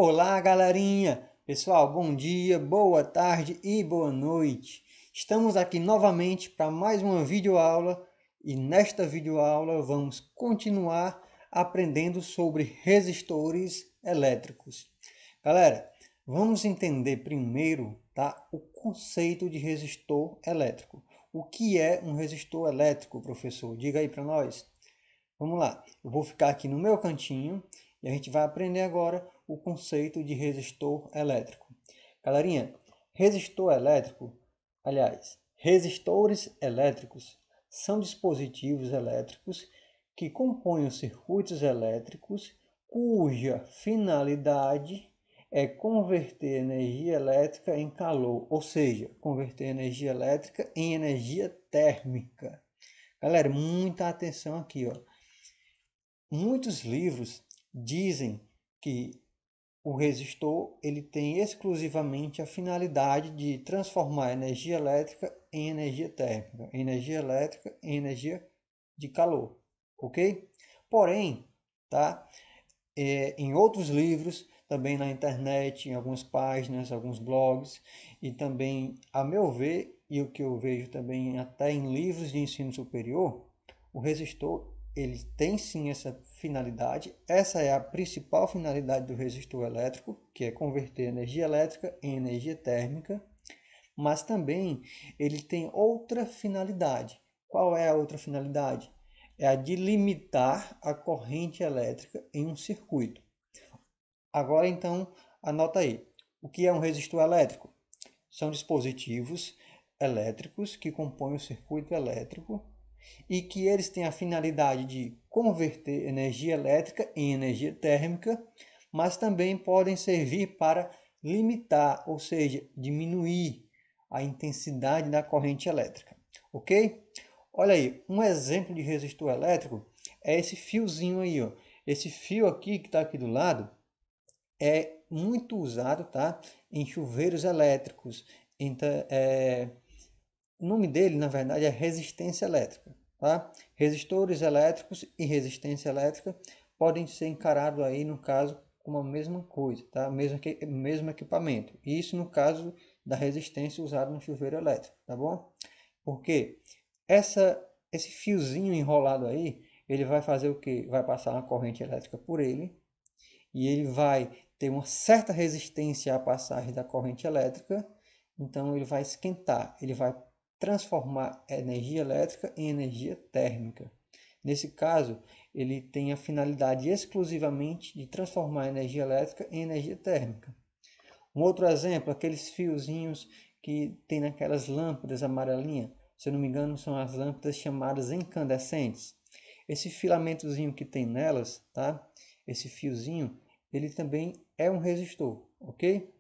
Olá, galerinha! Pessoal, bom dia, boa tarde e boa noite. Estamos aqui novamente para mais uma videoaula e nesta videoaula vamos continuar aprendendo sobre resistores elétricos. Galera, vamos entender primeiro, tá, o conceito de resistor elétrico. O que é um resistor elétrico, professor? Diga aí para nós. Vamos lá, eu vou ficar aqui no meu cantinho e a gente vai aprender agora o conceito de resistor elétrico. Galerinha, resistor elétrico, aliás, resistores elétricos são dispositivos elétricos que compõem os circuitos elétricos cuja finalidade é converter energia elétrica em calor, ou seja, converter energia elétrica em energia térmica. Galera, muita atenção aqui, ó. Muitos livros dizem que o resistor ele tem exclusivamente a finalidade de transformar energia elétrica em energia térmica, energia elétrica em energia de calor, ok? Porém, tá? Em outros livros, também na internet, em algumas páginas, alguns blogs, e também, a meu ver, e o que eu vejo também até em livros de ensino superior, o resistor ele tem sim essa finalidade. Essa é a principal finalidade do resistor elétrico, que é converter energia elétrica em energia térmica, mas também ele tem outra finalidade. Qual é a outra finalidade? É a de limitar a corrente elétrica em um circuito. Agora então, anota aí. O que é um resistor elétrico? São dispositivos elétricos que compõem o circuito elétrico e que eles têm a finalidade de converter energia elétrica em energia térmica, mas também podem servir para limitar, ou seja, diminuir a intensidade da corrente elétrica, ok? Olha aí, um exemplo de resistor elétrico é esse fiozinho aí, ó. Esse fio aqui que está aqui do lado é muito usado, tá, em chuveiros elétricos. Então, o nome dele, na verdade, é resistência elétrica, tá? Resistores elétricos e resistência elétrica podem ser encarados aí, no caso, como a mesma coisa, tá? Mesmo equipamento. Isso no caso da resistência usada no chuveiro elétrico, tá bom? Porque esse fiozinho enrolado aí, ele vai fazer o quê? Vai passar uma corrente elétrica por ele e ele vai ter uma certa resistência à passagem da corrente elétrica, então ele vai esquentar, ele vai transformar energia elétrica em energia térmica. Nesse caso, ele tem a finalidade exclusivamente de transformar energia elétrica em energia térmica. Um outro exemplo, aqueles fiozinhos que tem naquelas lâmpadas amarelinhas, se eu não me engano, são as lâmpadas chamadas incandescentes. Esse filamentozinho que tem nelas, tá? Esse fiozinho, ele também é um resistor, ok?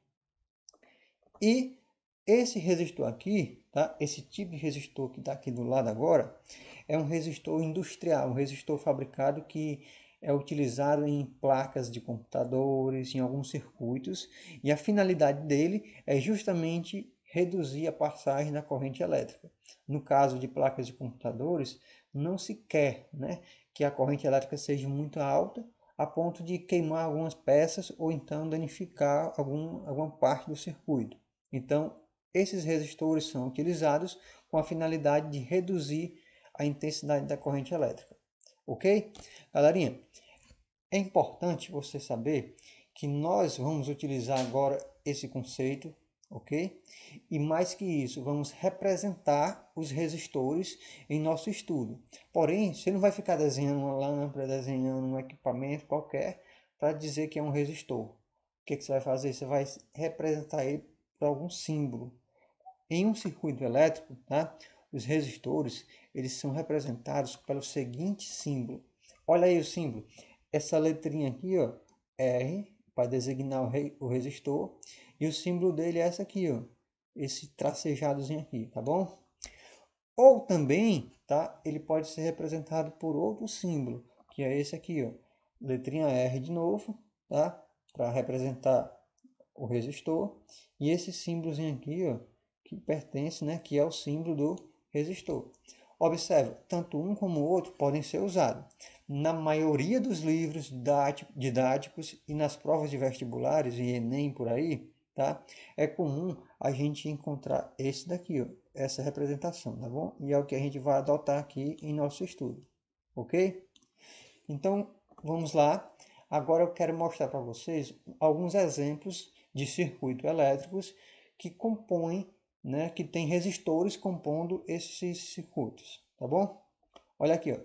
E esse resistor aqui, tá? Esse tipo de resistor que está aqui do lado agora, é um resistor industrial, um resistor fabricado que é utilizado em placas de computadores, em alguns circuitos, e a finalidade dele é justamente reduzir a passagem da corrente elétrica. No caso de placas de computadores, não se quer, né, que a corrente elétrica seja muito alta, a ponto de queimar algumas peças ou então danificar alguma parte do circuito. Então, esses resistores são utilizados com a finalidade de reduzir a intensidade da corrente elétrica. Ok? Galerinha, é importante você saber que nós vamos utilizar agora esse conceito, ok? E mais que isso, vamos representar os resistores em nosso estudo. Porém, você não vai ficar desenhando uma lâmpada, desenhando um equipamento qualquer para dizer que é um resistor. O que você vai fazer? Você vai representar ele por algum símbolo. Em um circuito elétrico, tá? Os resistores eles são representados pelo seguinte símbolo. Olha aí o símbolo. Essa letrinha aqui, ó, R, para designar o resistor. E o símbolo dele é essa aqui, ó. Esse tracejadozinho aqui, tá bom? Ou também, tá? Ele pode ser representado por outro símbolo, que é esse aqui, ó. Letrinha R de novo, tá? Para representar o resistor. E esse símbolozinho aqui, ó, que pertence, né, que é o símbolo do resistor. Observe, tanto um como o outro podem ser usados. na maioria dos livros didáticos e nas provas de vestibulares e Enem por aí, tá? É comum a gente encontrar esse daqui, ó, essa representação, tá bom? E é o que a gente vai adotar aqui em nosso estudo, ok? Então, vamos lá. Agora eu quero mostrar para vocês alguns exemplos de circuitos elétricos que compõem, né, que tem resistores compondo esses circuitos, tá bom? Olha aqui, ó.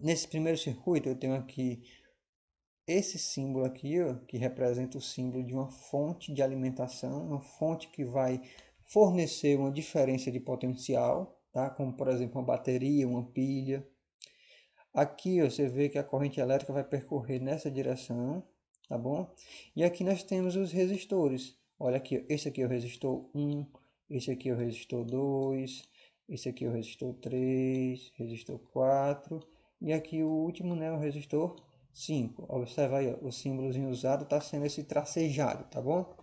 Nesse primeiro circuito eu tenho aqui esse símbolo aqui, ó, que representa o símbolo de uma fonte de alimentação, uma fonte que vai fornecer uma diferença de potencial, tá? Como por exemplo uma bateria, uma pilha. Aqui ó, você vê que a corrente elétrica vai percorrer nessa direção, tá bom? E aqui nós temos os resistores. Olha aqui, esse aqui é o resistor 1, esse aqui é o resistor 2, esse aqui é o resistor 3, resistor 4 e aqui o último, né, o resistor 5. Observa aí, ó, o símbolozinho usado está sendo esse tracejado, tá bom?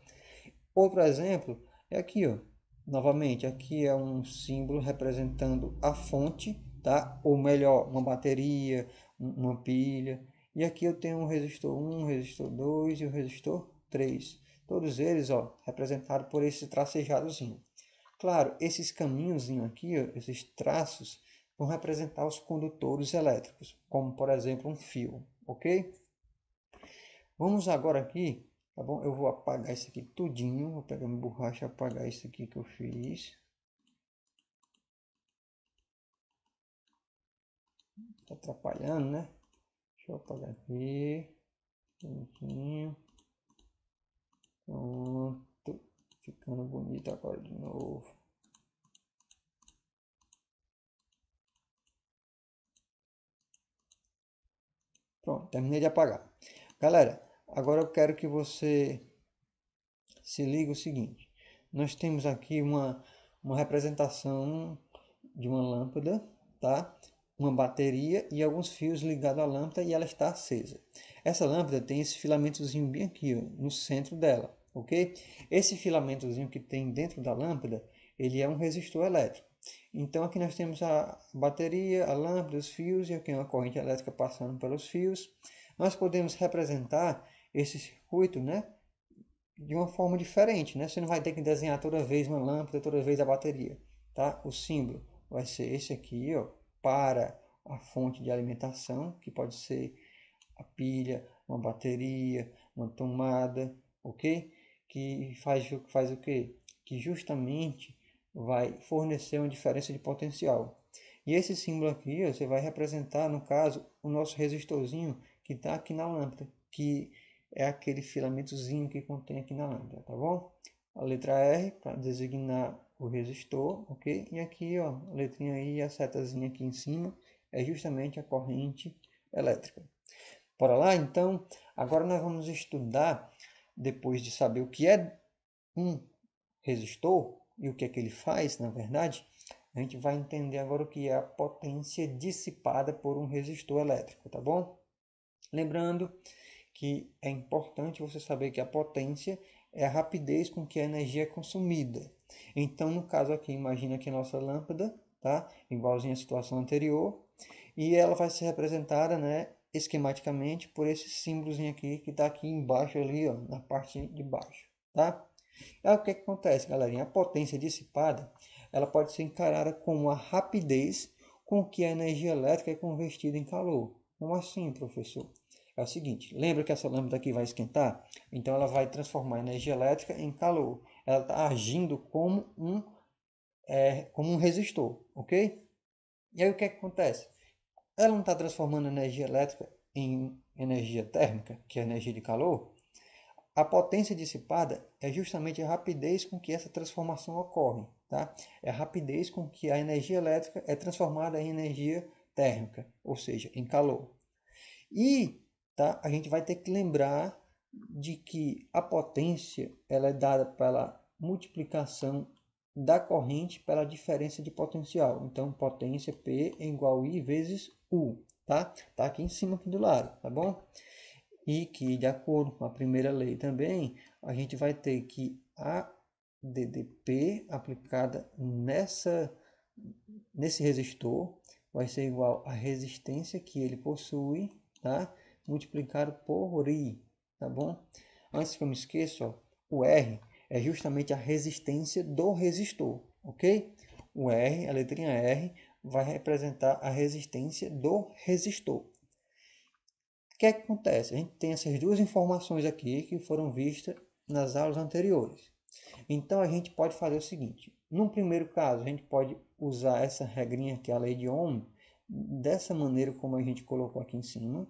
Outro exemplo é aqui, ó. Novamente, aqui é um símbolo representando a fonte, tá? Ou melhor, uma bateria, uma pilha. E aqui eu tenho um resistor 1, um resistor 2 e o um resistor 3. Todos eles, ó, representados por esse tracejadozinho. Claro, esses caminhozinhos aqui, ó, esses traços, vão representar os condutores elétricos, como por exemplo um fio, ok? Vamos agora aqui, tá bom? Eu vou apagar isso aqui tudinho, vou pegar minha borracha e apagar isso aqui que eu fiz. Tá atrapalhando, né? Deixa eu apagar aqui, bonitinho. Pronto, ficando bonito agora de novo. Pronto, terminei de apagar. Galera, agora eu quero que você se ligue o seguinte. Nós temos aqui uma representação de uma lâmpada, tá? Uma bateria e alguns fios ligados à lâmpada e ela está acesa. Essa lâmpada tem esse filamentozinho bem aqui, ó, no centro dela, ok? Esse filamentozinho que tem dentro da lâmpada, ele é um resistor elétrico. Então aqui nós temos a bateria, a lâmpada, os fios e aqui uma corrente elétrica passando pelos fios. Nós podemos representar esse circuito, né, de uma forma diferente, né? Você não vai ter que desenhar toda vez uma lâmpada, toda vez a bateria, tá? O símbolo vai ser esse aqui, ó, para a fonte de alimentação, que pode ser a pilha, uma bateria, uma tomada, ok? Que faz o quê? Que justamente vai fornecer uma diferença de potencial. E esse símbolo aqui, ó, você vai representar, no caso, o nosso resistorzinho que está aqui na lâmpada, que é aquele filamentozinho que contém aqui na lâmpada, tá bom? A letra R para designar o resistor, ok? E aqui, ó, a letrinha I e a setazinha aqui em cima é justamente a corrente elétrica. Bora lá? Então, agora nós vamos estudar, depois de saber o que é um resistor e o que é que ele faz, na verdade, a gente vai entender agora o que é a potência dissipada por um resistor elétrico, tá bom? Lembrando que é importante você saber que a potência é a rapidez com que a energia é consumida. Então, no caso aqui, imagina que a nossa lâmpada, tá? Igualzinho à situação anterior, e ela vai ser representada, né, esquematicamente por esse símbolozinho aqui que está aqui embaixo ali, ó, na parte de baixo, tá? Aí o que acontece, galerinha? A potência dissipada, ela pode ser encarada como a rapidez com que a energia elétrica é convertida em calor. Como assim, professor? É o seguinte, lembra que essa lâmpada aqui vai esquentar? Então ela vai transformar a energia elétrica em calor. Ela está agindo como um resistor, ok? E aí o que acontece? Ela não está transformando a energia elétrica em energia térmica, que é a energia de calor? A potência dissipada é justamente a rapidez com que essa transformação ocorre, tá? É a rapidez com que a energia elétrica é transformada em energia térmica, ou seja, em calor. E, tá, a gente vai ter que lembrar de que a potência ela é dada pela multiplicação da corrente pela diferença de potencial. Então, potência P é igual a I vezes U, tá? Tá aqui em cima aqui do lado, tá bom? E que, de acordo com a primeira lei também, a gente vai ter que a DDP aplicada nesse resistor vai ser igual à resistência que ele possui, tá? Multiplicado por I, tá bom? Antes que eu me esqueça, ó, o R é justamente a resistência do resistor, ok? O R, a letrinha R, vai representar a resistência do resistor. O que é que acontece? A gente tem essas duas informações aqui que foram vistas nas aulas anteriores. Então, a gente pode fazer o seguinte. Num primeiro caso, a gente pode usar essa regrinha que é a lei de Ohm, dessa maneira como a gente colocou aqui em cima,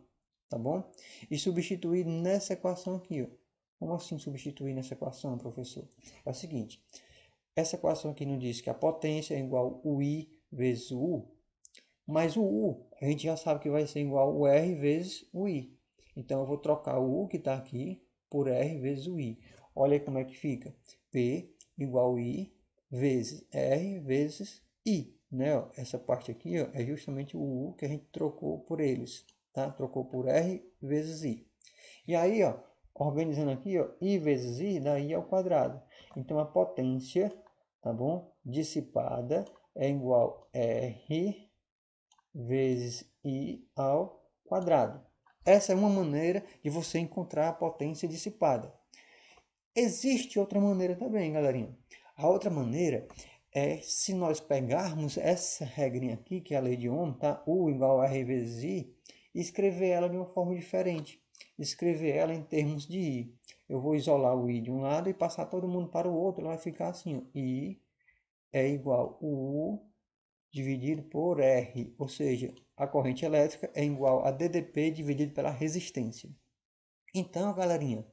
tá bom? E substituir nessa equação aqui, ó. Como assim substituir nessa equação, professor? É o seguinte, essa equação aqui nos diz que a potência é igual ao I vezes o U, mas o U a gente já sabe que vai ser igual ao R vezes o I. Então eu vou trocar o U que está aqui por R vezes o I. Olha aí como é que fica. P igual a I vezes R vezes I. Né? Ó, essa parte aqui ó, é justamente o U que a gente trocou por eles. Tá? Trocou por R vezes I. E aí, ó, organizando aqui, ó, I vezes I dá I ao quadrado. Então a potência, tá bom? Dissipada é igual a R vezes I ao quadrado. Essa é uma maneira de você encontrar a potência dissipada. Existe outra maneira também, galerinha. A outra maneira é se nós pegarmos essa regrinha aqui, que é a lei de Ohm, tá? U igual a R vezes I, e escrever ela de uma forma diferente. Escrever ela em termos de I. Eu vou isolar o I de um lado e passar todo mundo para o outro. Ela vai ficar assim, ó. I é igual a U dividido por R, ou seja, a corrente elétrica é igual a DDP dividido pela resistência. Então, galerinha,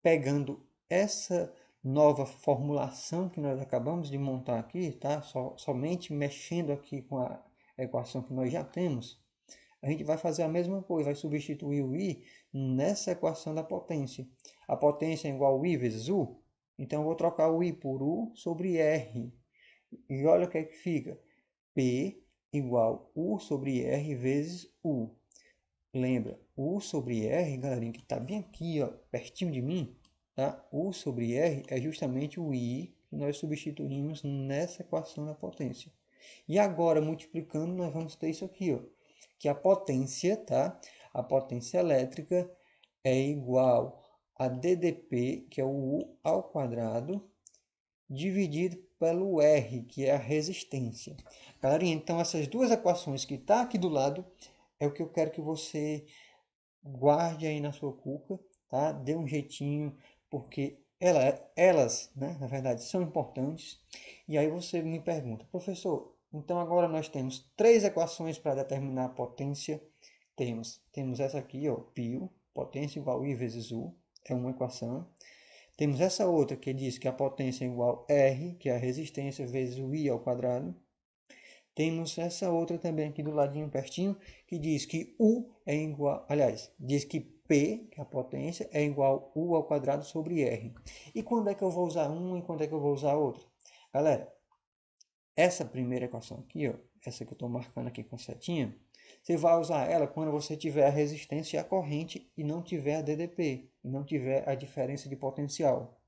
pegando essa nova formulação que nós acabamos de montar aqui, tá? Somente mexendo aqui com a equação que nós já temos, a gente vai fazer a mesma coisa, vai substituir o I nessa equação da potência. A potência é igual a I vezes U, então eu vou trocar o I por U sobre R. E olha o que é que fica. P igual U sobre R vezes U. Lembra, U sobre R, galerinha, que está bem aqui, ó, pertinho de mim, tá? U sobre R é justamente o I que nós substituímos nessa equação da potência. E agora, multiplicando, nós vamos ter isso aqui, ó, que a potência, tá? A potência elétrica é igual a DDP, que é o U ao quadrado, dividido pelo R, que é a resistência. Galerinha, então essas duas equações que estão aqui do lado é o que eu quero que você guarde aí na sua cuca, tá? Dê um jeitinho, porque elas, né, na verdade, são importantes. E aí você me pergunta, professor, então agora nós temos três equações para determinar a potência. Temos essa aqui, ó, π, potência igual a I vezes U, é uma equação. Temos essa outra que diz que a potência é igual a R, que é a resistência, vezes o I ao quadrado. Temos essa outra também aqui do ladinho pertinho, que diz que U é igual, aliás, diz que P, que é a potência, é igual a U ao quadrado sobre R. E quando é que eu vou usar uma e quando é que eu vou usar outra? Galera, essa primeira equação aqui, ó, essa que eu estou marcando aqui com setinha, você vai usar ela quando você tiver a resistência e a corrente e não tiver a DDP, e não tiver a diferença de potencial.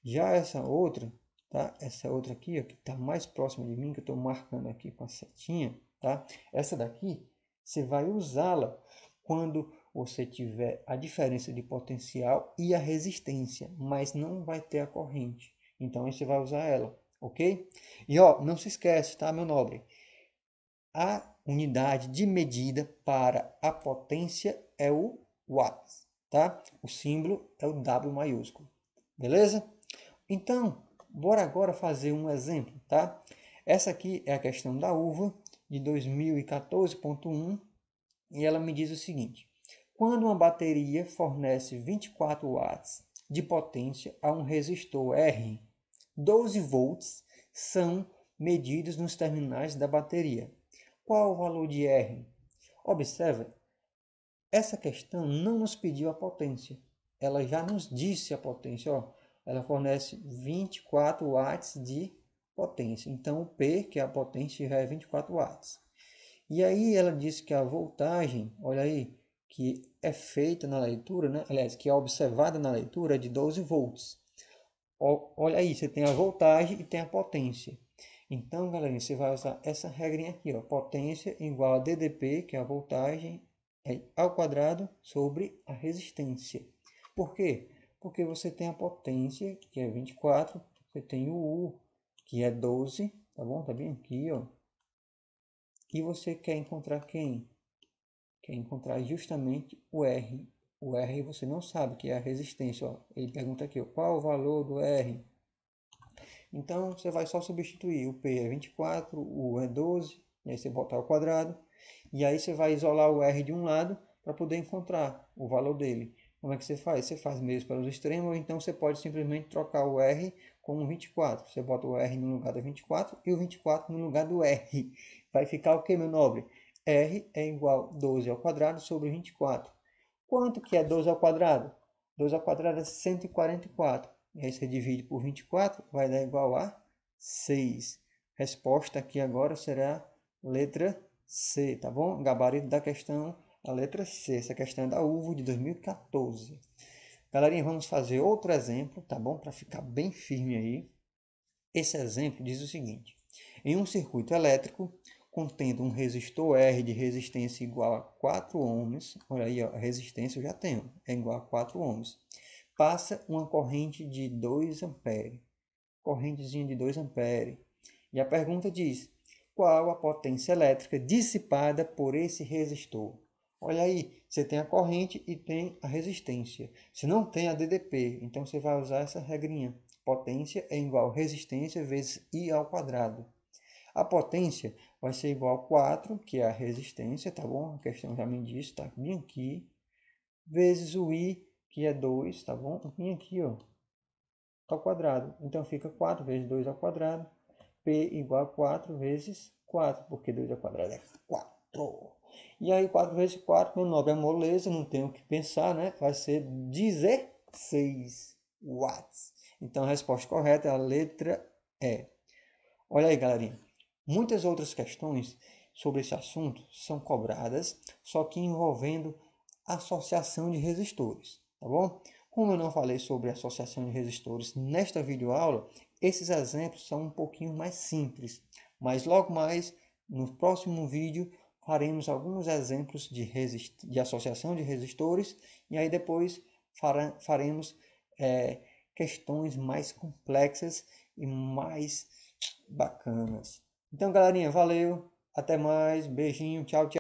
Já essa outra, tá? Essa outra aqui, ó, que está mais próxima de mim, que eu estou marcando aqui com a setinha, tá? Essa daqui, você vai usá-la quando você tiver a diferença de potencial e a resistência, mas não vai ter a corrente. Então, você vai usar ela, ok? E, ó, não se esquece, tá, meu nobre? A unidade de medida para a potência é o watts, tá? O símbolo é o W maiúsculo, beleza? Então, bora agora fazer um exemplo, tá? Essa aqui é a questão da uva de 2014.1 e ela me diz o seguinte: quando uma bateria fornece 24 watts de potência a um resistor R, 12 volts são medidos nos terminais da bateria. Qual o valor de R? Observe, essa questão não nos pediu a potência. Ela já nos disse a potência, ó. Ela fornece 24 watts de potência. Então, o P, que é a potência, já é 24 watts. E aí ela disse que a voltagem, olha aí, que é feita na leitura, né? Aliás, que é observada na leitura é de 12 volts. Olha aí, você tem a voltagem e tem a potência. Então, galerinha, você vai usar essa regrinha aqui, ó. Potência igual a DDP, que é a voltagem, ao quadrado sobre a resistência. Por quê? Porque você tem a potência, que é 24, você tem o U, que é 12, tá bom? Tá bem aqui, ó. E você quer encontrar quem? Quer encontrar justamente o R. O R você não sabe, que é a resistência, ó. Ele pergunta aqui, ó, qual o valor do R? Então, você vai só substituir. O P é 24, o U é 12, e aí você botar ao quadrado. E aí você vai isolar o R de um lado para poder encontrar o valor dele. Como é que você faz? Você faz mesmo para os extremos, ou então você pode simplesmente trocar o R com o 24. Você bota o R no lugar do 24 e o 24 no lugar do R. Vai ficar o que, meu nobre? R é igual a 12 ao quadrado sobre 24. Quanto que é 12 ao quadrado? 12 ao quadrado é 144. E aí você divide por 24, vai dar igual a 6. Resposta aqui agora será letra C, tá bom? Gabarito da questão, a letra C. Essa questão é da UVO de 2014. Galerinha, vamos fazer outro exemplo, tá bom? Para ficar bem firme aí. Esse exemplo diz o seguinte: em um circuito elétrico, contendo um resistor R de resistência igual a 4 ohms, olha aí, ó, a resistência eu já tenho, é igual a 4 ohms, passa uma corrente de 2 amperes, correntezinha de 2 amperes. E a pergunta diz: qual a potência elétrica dissipada por esse resistor? Olha aí, você tem a corrente e tem a resistência. Se não tem a DDP, então você vai usar essa regrinha. Potência é igual a resistência vezes I ao quadrado. A potência vai ser igual a 4, que é a resistência, tá bom? A questão já me disse, tá bem aqui. Vezes o I, que é 2, tá bom? Bem aqui, ó, ao quadrado. Então fica 4 vezes 2 ao quadrado. P igual a 4 vezes 4, porque 2 ao quadrado é 4. E aí 4 vezes 4, meu nobre, é moleza, não tenho o que pensar, né? Vai ser 16 watts. Então a resposta correta é a letra E. Olha aí, galerinha. Muitas outras questões sobre esse assunto são cobradas, só que envolvendo associação de resistores, tá bom? Como eu não falei sobre associação de resistores nesta videoaula, esses exemplos são um pouquinho mais simples, mas logo mais, no próximo vídeo, faremos alguns exemplos de associação de resistores e aí depois faremos questões mais complexas e mais bacanas. Então, galerinha, valeu, até mais, beijinho, tchau, tchau.